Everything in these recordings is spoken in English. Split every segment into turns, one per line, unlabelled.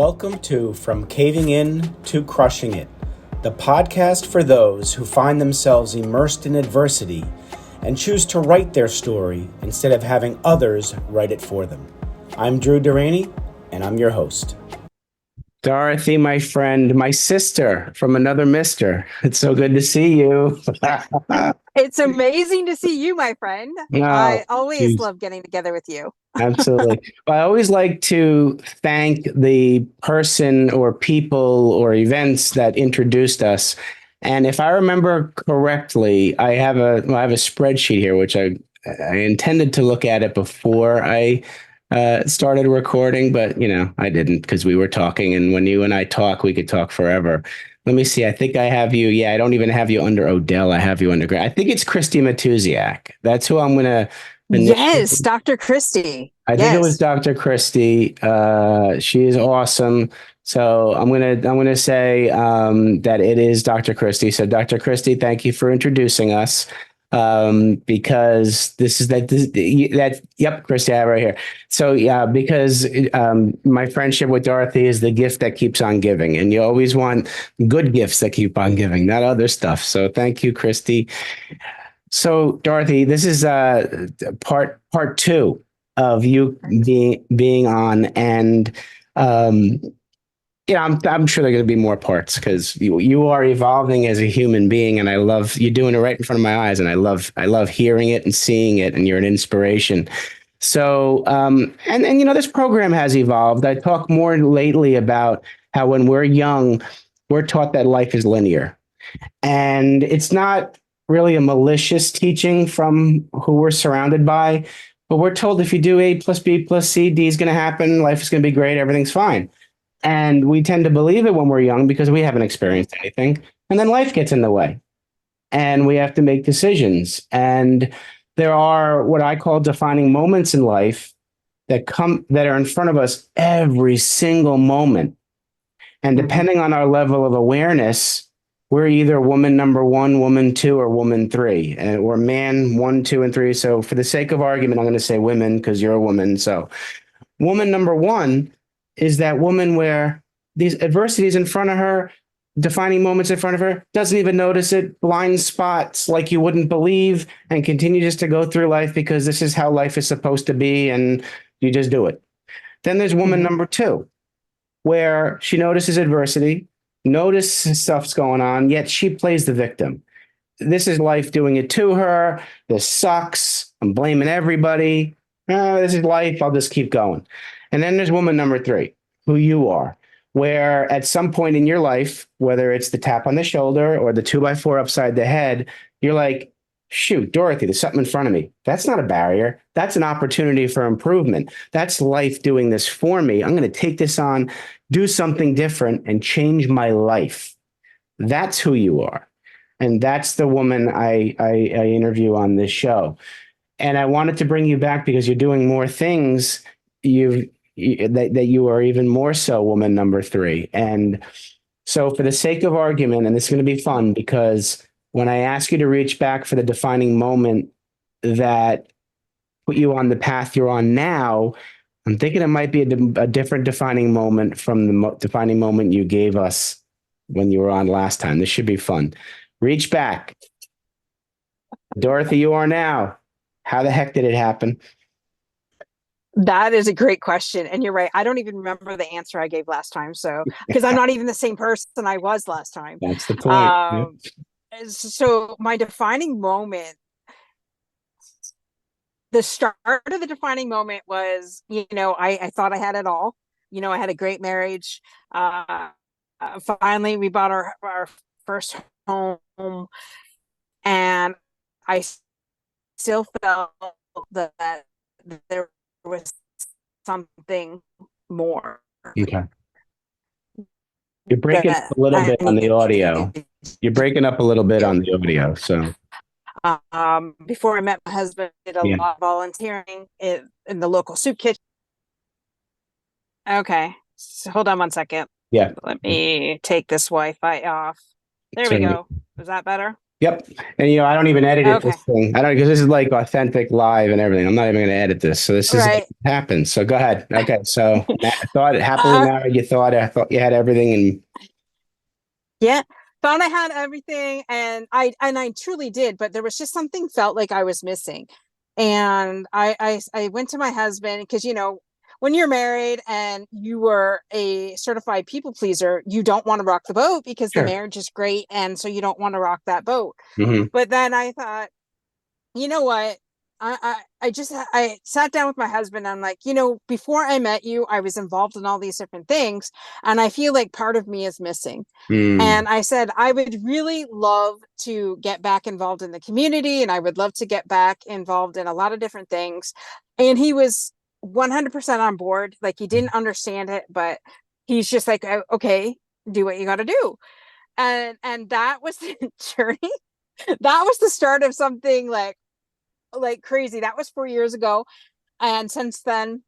Welcome to From Caving In to Crushing It, the podcast for those who find themselves immersed in adversity and choose to write their story instead of having others write it for them. I'm Drew Deraney, and I'm your host.
Dorothy, my friend, my sister from another mister. It's so good to see you.
It's amazing to see you, my friend.
Oh,
I always
geez.
love getting together with you.
Absolutely. Well, I always like to thank the person or people or events that introduced us. And if I remember correctly, I have a spreadsheet here, which I intended to look at it before I started recording, but I didn't because we were talking. And when you and I talk, we could talk forever. Let me see. I think I have you. Yeah, I don't even have you under O'Dell. I have you under. I think it's Christy Matuziak. That's who I'm gonna.
Yes, Dr. Christy.
I think it was Dr. Christy. She is awesome. So I'm gonna say that it is Dr. Christy. So Dr. Christy, thank you for introducing us. Because this is yep, Christy, I have it right here. So yeah, because my friendship with Dorothy is the gift that keeps on giving, and you always want good gifts that keep on giving, not other stuff. So thank you, Christy. So Dorothy, this is part two of you being on, and I'm sure there are going to be more parts because you are evolving as a human being, and I love you doing it right in front of my eyes, and I love hearing it and seeing it, and you're an inspiration. So and this program has evolved. I talk more lately about how when we're young, we're taught that life is linear, and it's not really a malicious teaching from who we're surrounded by, but we're told if you do A plus B plus C, D is going to happen, life is going to be great, everything's fine. And we tend to believe it when we're young because we haven't experienced anything. And then life gets in the way and we have to make decisions. And there are what I call defining moments in life that are in front of us every single moment. And depending on our level of awareness, we're either woman number one, woman two, or woman three, or man one, two, and three. So for the sake of argument, I'm going to say women because you're a woman. So woman number one is that woman where these adversities in front of her, defining moments in front of her, doesn't even notice it, blind spots like you wouldn't believe, and continue just to go through life because this is how life is supposed to be, and you just do it. Then there's woman number two, where she notices adversity, notices stuff's going on, yet she plays the victim. This is life doing it to her. This sucks. I'm blaming everybody. This is life. I'll just keep going. And then there's woman number three, who you are, where at some point in your life, whether it's the tap on the shoulder or the 2x4 upside the head, you're like, shoot, Dorothy, there's something in front of me. That's not a barrier. That's an opportunity for improvement. That's life doing this for me. I'm going to take this on, do something different, and change my life. That's who you are. And that's the woman I interview on this show. And I wanted to bring you back because you're doing more things that you are even more so woman number three. And so for the sake of argument, and this is going to be fun because when I ask you to reach back for the defining moment that put you on the path you're on now, I'm thinking it might be a different defining moment from the defining moment you gave us when you were on last time. This should be fun. Reach back. Dorothy, you are now. How the heck did it happen?
That is a great question. And you're right. I don't even remember the answer I gave last time. So, because I'm not even the same person I was last time.
That's the point.
So my defining moment, the start of the defining moment was, I thought I had it all. I had a great marriage. Finally, we bought our first home, and I still felt that there was something more.
Okay. You're breaking up a little bit on the audio. You're breaking up a little bit on the audio. So,
before I met my husband, I did a lot of volunteering in the local soup kitchen. Okay, so hold on one second.
Yeah.
Let me take this Wi-Fi off. There we go. Is that better?
Yep. And I don't even edit it,
Okay.
this thing. I don't, because this is like authentic live and everything. I'm not even going to edit this. So this is like
Right.
it happens. So go ahead. Okay. So I thought happily
Uh,
married. I thought you had everything. And
yeah. Thought I had everything, and I truly did, but there was just something felt like I was missing. And I went to my husband because, when you're married and you were a certified people pleaser, you don't want to rock the boat because the
sure.
marriage is great. And so you don't want to rock that boat.
Hmm.
But then I thought, you know what? I sat down with my husband. And I'm like, before I met you, I was involved in all these different things. And I feel like part of me is missing.
Mm.
And I said, I would really love to get back involved in the community. And I would love to get back involved in a lot of different things. And he was 100% on board. Like, he didn't understand it, but he's just like, okay, do what you got to do. And that was the journey. That was the start of something like crazy. That was 4 years ago. And since then,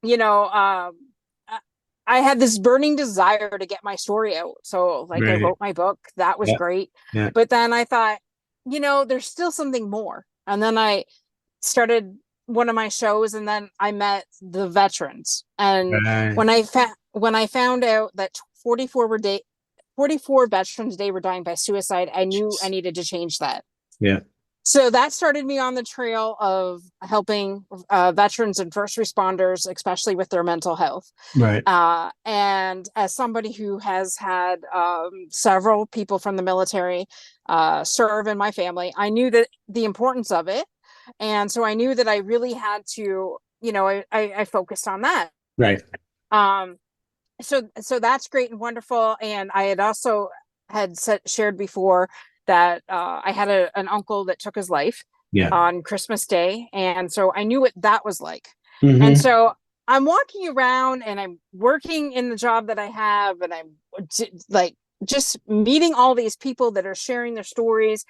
you know, I had this burning desire to get my story out. So like, I
Right.
wrote my book. That was
Yeah.
great.
Yeah.
But then I thought, there's still something more. And then I started one of my shows, and then I met the veterans. And
Right.
when I found out that 44 veterans a day were dying by suicide, I knew I needed to change that.
Yeah.
So that started me on the trail of helping veterans and first responders, especially with their mental health.
Right.
And as somebody who has had several people from the military serve in my family, I knew that the importance of it. And so I knew that I really had to, I focused on that.
Right.
Um, so that's great and wonderful. And I had also shared before that I had an uncle that took his life
Yeah.
on Christmas Day. And so I knew what that was like.
Mm-hmm.
And so I'm walking around and I'm working in the job that I have, and I'm like just meeting all these people that are sharing their stories.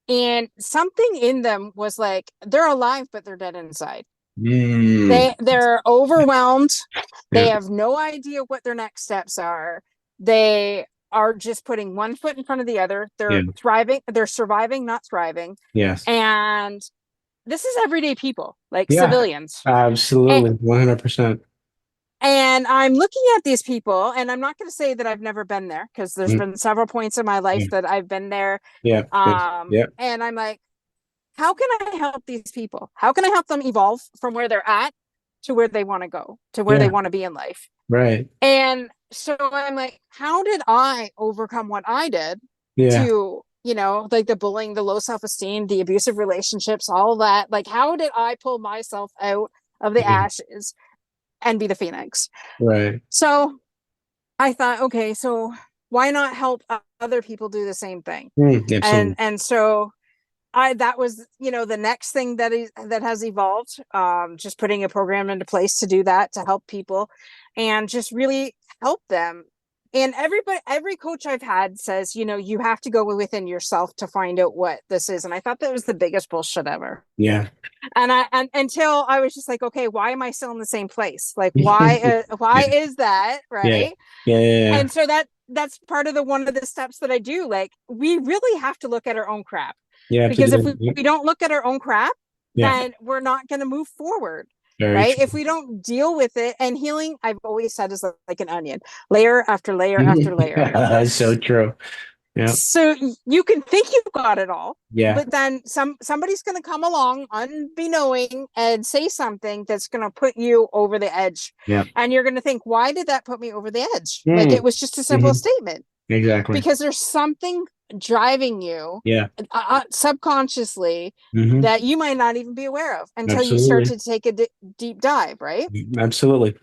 And something in them was like, they're alive, but they're dead inside.
Mm.
They're overwhelmed. They
Yeah.
have no idea what their next steps are. They are just putting one foot in front of the other.
Yeah.
They're thriving. They're surviving, not thriving.
Yes.
And this is everyday people, like
Yeah.
civilians.
Absolutely. 100%.
And I'm looking at these people, and I'm not going to say that I've never been there, because there's been several points in my life that I've been there.
Yeah. Yeah.
And I'm like, how can I help these people? How can I help them evolve from where they're at to where they want to go, to where
Yeah.
they want to be in life?
Right.
And so I'm like, how did I overcome what I did
Yeah.
to, like the bullying, the low self-esteem, the abusive relationships, all that? Like, how did I pull myself out of the ashes and be the phoenix?
Right.
So I thought, okay, so why not help other people do the same thing?
Absolutely.
And so that was, the next thing that has evolved, just putting a program into place to do that, to help people and just really help them. And every coach I've had says, you have to go within yourself to find out what this is. And I thought that was the biggest bullshit ever.
Yeah.
And until I was just like, okay, why am I still in the same place? Like, why is that? Right.
Yeah.
And so that's part of one of the steps that I do. Like, we really have to look at our own crap.
Yeah.
Because if we don't look at our own crap,
Yeah.
then we're not going to move forward.
Very
right.
true.
If we don't deal with it, and healing, I've always said, is like an onion, layer after layer after layer.
That's so true. Yeah.
So you can think you've got it all,
Yeah.
but then somebody's going to come along unbeknowing and say something that's going to put you over the edge.
Yeah.
And you're going to think, why did that put me over the edge? Like, it was just a simple statement.
Exactly.
Because there's something driving you subconsciously that you might not even be aware of until you start to take a deep dive, right?
Absolutely.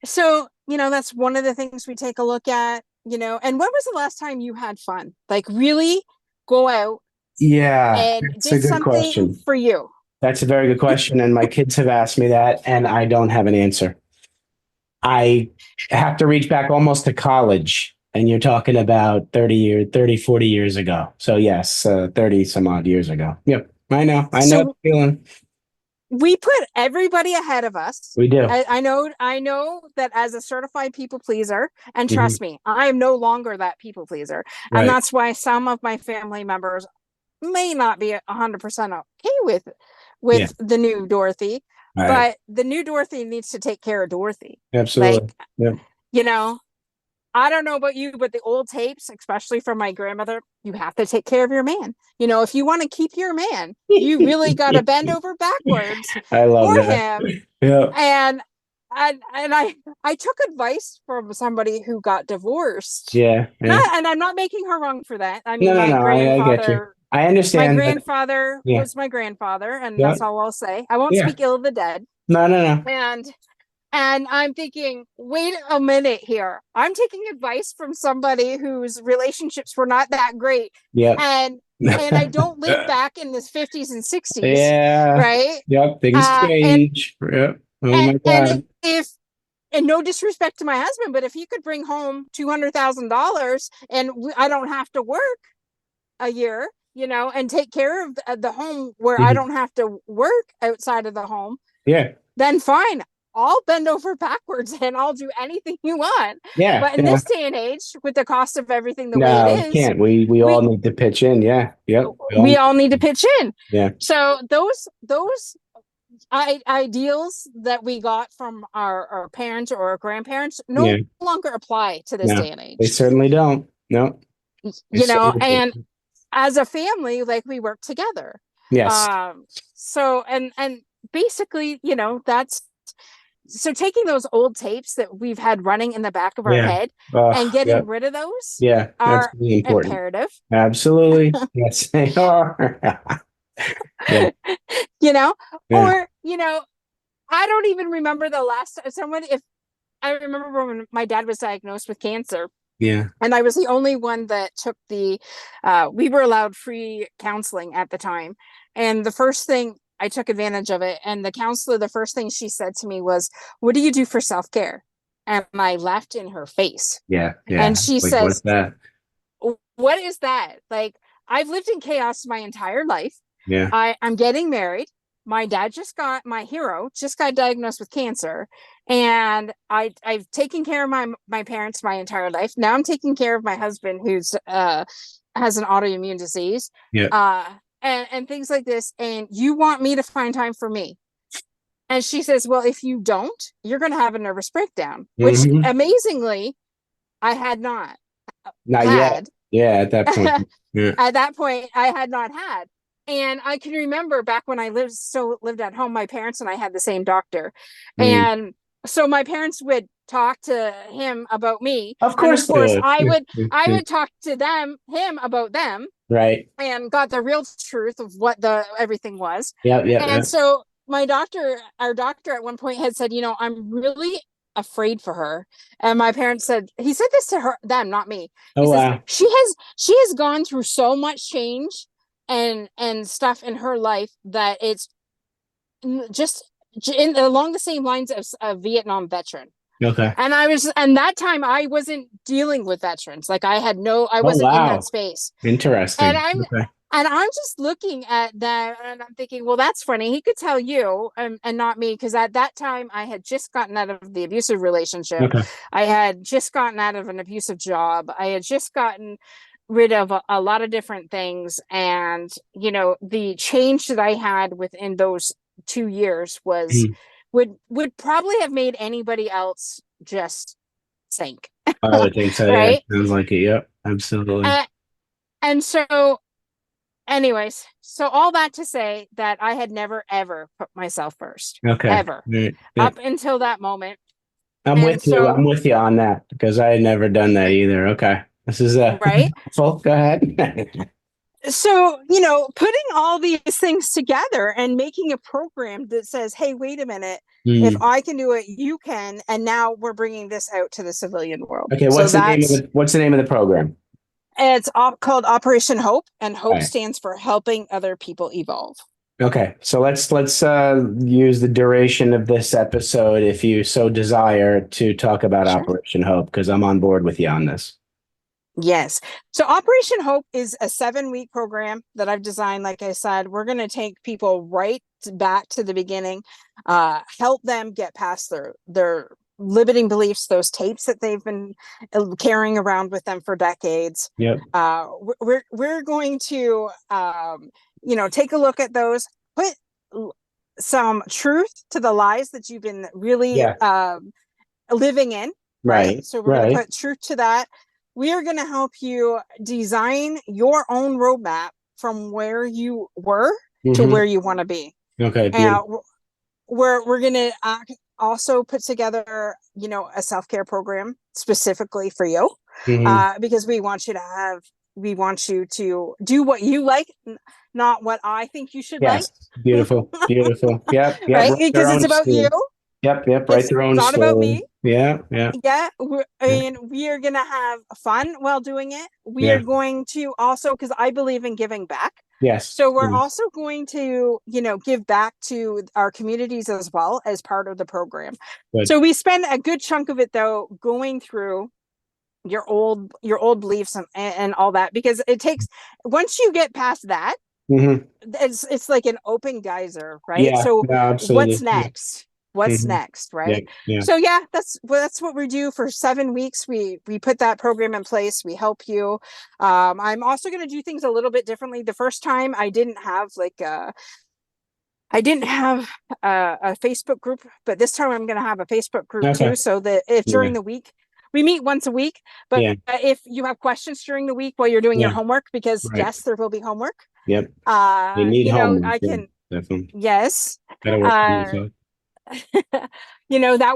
So, that's one of the things we take a look at, and when was the last time you had fun? Like, really go out and did something for you?
That's a very good question. And my kids have asked me that, and I don't have an answer. I have to reach back almost to college. And you're talking about 40 years ago. So yes, 30 some odd years ago. Yep. I know the feeling.
We put everybody ahead of us.
We do.
I know that as a certified people pleaser, and trust me, I am no longer that people pleaser.
Right.
And that's why some of my family members may not be 100% okay
Yeah.
with the new Dorothy,
All right.
but the new Dorothy needs to take care of Dorothy.
Absolutely.
Like,
Yeah.
you know, I don't know about you, but the old tapes, especially from my grandmother, you have to take care of your man. If you want to keep your man, you really got to bend over backwards
I love
for
that.
him.
Yeah.
And I took advice from somebody who got divorced.
Yeah. Yeah.
Not, and I'm not making her wrong for that. I
No,
mean,
no, no. I get you. I
my
understand that.
grandfather
Yeah.
was my grandfather, and
Yeah.
that's all I'll say. I won't
Yeah.
speak ill of the dead.
No, no, no.
And I'm thinking, wait a minute here. I'm taking advice from somebody whose relationships were not that great.
Yeah.
And I don't live back in the 50s and 60s,
Yeah.
right?
Yep. Things
Uh, and
change. Yep. Oh
and
my
and
God.
if and no disrespect to my husband, but if he could bring home $200,000 and I don't have to work a year, and take care of the home where I
Mhm.
don't have to work outside of the home,
Yeah.
then fine. I'll bend over backwards and I'll do anything you want.
Yeah.
But in
Yeah.
this day and age, with the cost of everything the way it
No, we
is,
can't. We all
we
need to pitch in. Yeah. Yep.
we all need to pitch in.
Yeah.
So those ideals that we got from our parents or our grandparents
Yeah.
no longer apply to this
No,
day and
they
age.
certainly don't. No. They certainly
And
don't.
as a family, like, we work together.
Yes.
So and basically, that's so taking those old tapes that we've had running in the back of our
Yeah.
head and
Yeah.
getting rid of those
Yeah. That's
are
really important.
imperative.
Absolutely. Yes, they are. Yeah.
you know
Yeah.
or I don't even remember the last time someone if I remember when my dad was diagnosed with cancer,
Yeah.
and I was the only one that took we were allowed free counseling at the time. And the first thing, I took advantage of it. And the counselor, the first thing she said to me was, "What do you do for self-care?" And I laughed in her face.
Yeah.
And
Yeah.
she
Like, what's
says,
that?
"What is that? Like, I've lived in chaos my entire life.
Yeah.
I'm getting married. My hero just got diagnosed with cancer. And I've taken care of my parents my entire life. Now I'm taking care of my husband who's has an autoimmune disease.
Yeah.
And things like this. And you want me to find time for me?" And she says, "Well, if you don't, you're going to have a nervous breakdown," which
Hmm.
amazingly I had not
Not yet.
had.
Yeah. At that point. Yeah.
At that point, I had not had. And I can remember back when I lived at home, my parents and I had the same doctor.
Mm.
And so my parents would talk to him about me.
Of
And of
course they
course,
would.
I would talk to him about them,
Right.
and got the real truth of what everything was.
Yeah. Yeah. Yeah.
And so our doctor at one point had said, "I'm really afraid for her." And my parents said, he said this to them, not me. He
Oh,
says,
wow.
she has gone through so much change and stuff in her life that it's just along the same lines of a Vietnam veteran.
Okay.
And that time I wasn't dealing with veterans. Like, I
Oh,
wasn't in that
wow.
space. And
Interesting.
I'm
Okay.
and I'm just looking at that and I'm thinking, well, that's funny. He could tell you and not me, because at that time I had just gotten out of the abusive relationship.
Okay.
I had just gotten out of an abusive job. I had just gotten rid of a lot of different things. And, the change that I had within those 2 years was
Mhm.
would probably have made anybody else just sink.
I would think so. Yeah.
Right.
Sounds like it. Yep. Absolutely.
And so, anyways, so all that to say that I had never ever put myself first,
Okay.
ever,
Right. Yeah.
up until that moment.
I'm
And
with you.
so,
I'm with you on that because I had never done that either. Okay. This is
right.
helpful. Go ahead.
So, putting all these things together and making a program that says, "Hey, wait a minute, if
Mm.
I can do it, you can." And now we're bringing this out to the civilian world.
Okay.
So
What's the name of the program?
it's called Operation Hope, and
All
Hope
right.
stands for helping other people evolve.
Okay. So let's use the duration of this episode, if you so desire, to talk about
Sure.
Operation Hope, because I'm on board with you on this.
Yes. So Operation Hope is a 7-week program that I've designed. Like I said, we're going to take people right back to the beginning, help them get past their limiting beliefs, those tapes that they've been carrying around with them for decades.
Yep.
We're going to, take a look at those, put some truth to the lies that you've been really living in. Right. So we're going to put truth to that. We are going to help you design your own roadmap from where you were to where you want to be.
Okay.
And we're going to also put together, a self-care program specifically for you, because we want you to do what you like, not what I think you should like.
Beautiful. Yep.
Right? Because it's about you.
Yep. Write their own
story. It's not about me.
Yeah.
And we are going to have fun while doing it. We are going to also, because I believe in giving back.
Yes.
So we're also going to, give back to our communities as well as part of the program. Good. So we spend a good chunk of it, though, going through your old beliefs and all that, because it takes, once you get past that, it's like an open geyser, right?
Yeah,
so
absolutely.
What's next? What's next, right? So that's what we do for 7 weeks. We put that program in place. We help you. I'm also going to do things a little bit differently. The first time I didn't have a Facebook group, but this time I'm going to have a Facebook group too. So that if during the week, we meet once a week, but if you have questions during the week while you're doing your homework, because yes, there will be homework.
Yep. You need homework.
I can,
definitely.
Yes. That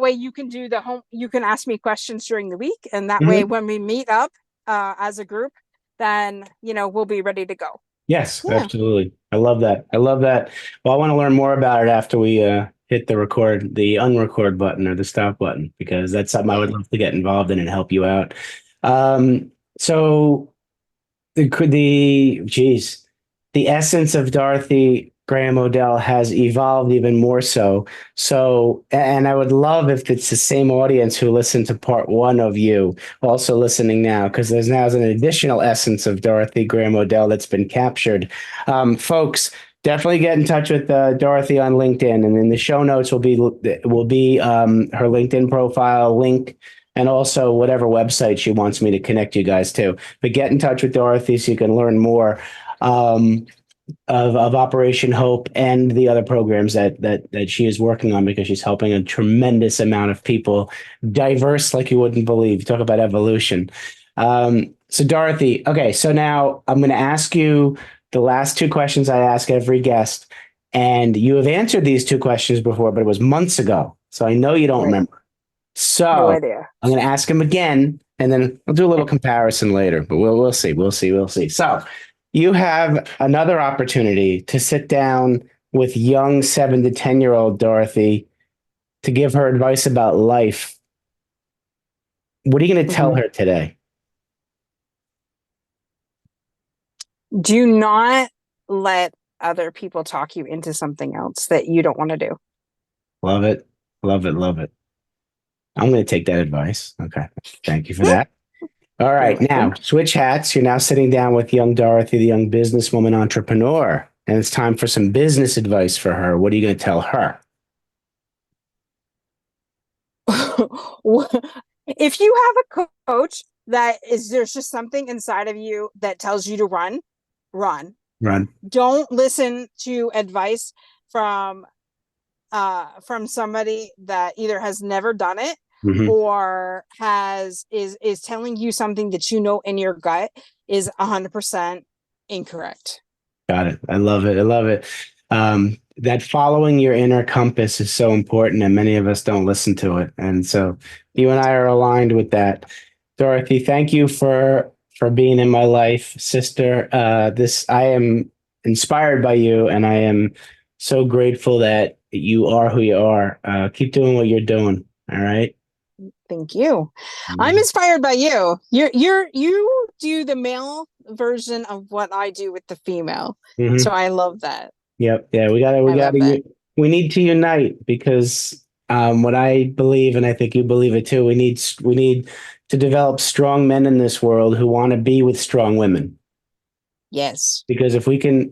way you can do you can ask me questions during the week. And that way, when we meet up as a group, then, we'll be ready to go.
Yes, absolutely. I love that. Well, I want to learn more about it after we hit the unrecord button or the stop button, because that's something I would love to get involved in and help you out. So the essence of Dorothy Graham O'Dell has evolved even more so. So, and I would love if it's the same audience who listened to part 1 of you also listening now, because there's now an additional essence of Dorothy Graham O'Dell that's been captured. Folks, definitely get in touch with Dorothy on LinkedIn, and in the show notes will be her LinkedIn profile link, and also whatever website she wants me to connect you guys to. But get in touch with Dorothy so you can learn more of Operation Hope and the other programs that she is working on, because she's helping a tremendous amount of people, diverse like you wouldn't believe. Talk about evolution. So Dorothy, okay, so now I'm going to ask you the last 2 questions I ask every guest, and you have answered these 2 questions before, but it was months ago, so I know you don't remember. So
no idea.
I'm going to ask them again, and then I'll do a little comparison later, but we'll see. So you have another opportunity to sit down with young 7 to 10-year-old Dorothy to give her advice about life. What are you going to tell her today?
Do not let other people talk you into something else that you don't want to do.
Love it. I'm going to take that advice. Okay. Thank you for that. All right. Now, switch hats. You're now sitting down with young Dorothy, the young businesswoman entrepreneur, and it's time for some business advice for her. What are you going to tell her?
If you have a coach there's just something inside of you that tells you to run. Don't listen to advice from somebody that either has never done it or is telling you something that in your gut is 100% incorrect.
Got it. I love it. That following your inner compass is so important, and many of us don't listen to it. And so you and I are aligned with that. Dorothy, thank you for being in my life, sister. I am inspired by you, and I am so grateful that you are who you are. Keep doing what you're doing. All right.
Thank you. I'm inspired by you. You do the male version of what I do with the female. So I love that.
Yep. Yeah. We need to unite, because what I believe, and I think you believe it too, we need to develop strong men in this world who want to be with strong women.
Yes.
Because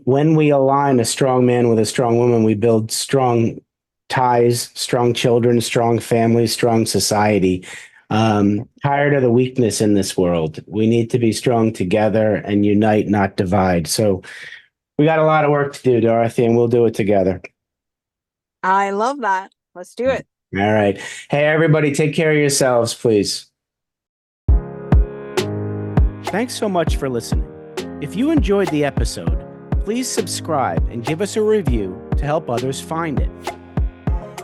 when we align a strong man with a strong woman, we build strong ties, strong children, strong families, strong society. Tired of the weakness in this world. We need to be strong together and unite, not divide. So we got a lot of work to do, Dorothy, and we'll do it together.
I love that. Let's do it.
All right. Hey, everybody, take care of yourselves, please.
Thanks so much for listening. If you enjoyed the episode, please subscribe and give us a review to help others find it.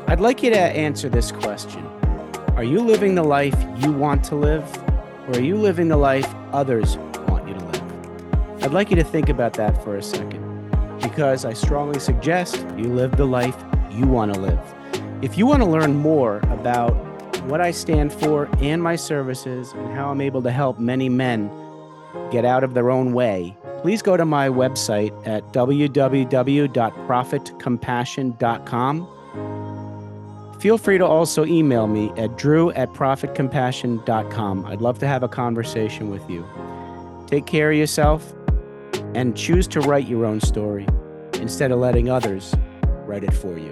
I'd like you to answer this question. Are you living the life you want to live, or are you living the life others want you to live? I'd like you to think about that for a second, because I strongly suggest you live the life you want to live. If you want to learn more about what I stand for and my services and how I'm able to help many men get out of their own way, please go to my website at www.profitcompassion.com. Feel free to also email me at drew@profitcompassion.com. I'd love to have a conversation with you. Take care of yourself and choose to write your own story instead of letting others write it for you.